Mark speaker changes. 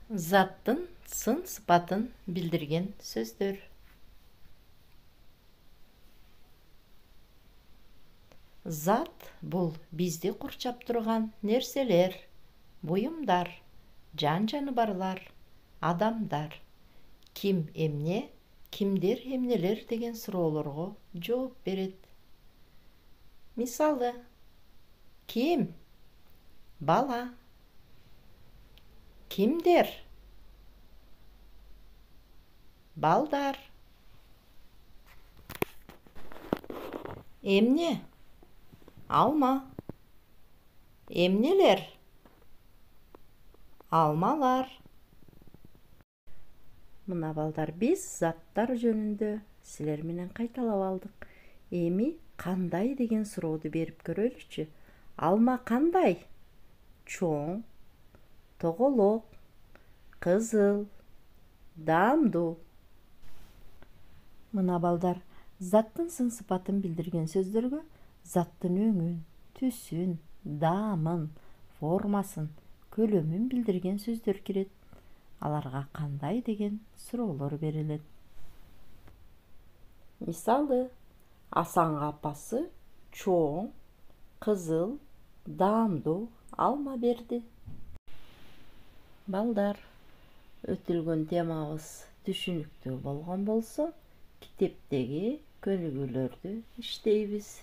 Speaker 1: Заттын сын сыпатын билдирген сөздөр. Зат бул бизди курчап турган нерселер, буюмдар, жан-жаныбарлар, адамдар. Ким эмне, кимдер эмнелер деген суроолорго жооп берет. Мисалы, ким? Бала. Кимдер? Балдар. Эмне? Алма. Эмнелер? Алмалар. Мына балдар, биз заттар жөнүндө силер менен кайталап алдык. Эми кандай деген сурооду берип көрөлүчү. Алма кандай? Чоң, тоголок, кызыл, даамдуу. Мына балдар, заттын сын сыпатын билдирген сөздөргө заттын өңүн, түсүн, даамын, формасын, көлөмүн билдирген сөздөр кирет. Аларга кандай деген суроолор берилет. Мисалы, Асанга апасы чоң, кызыл, даамдуу алма берди. Балдар, өтүлгөн темабыз түшүнүктүү болгон болсо, китептеги көнүгүүлөрдү иштейбиз.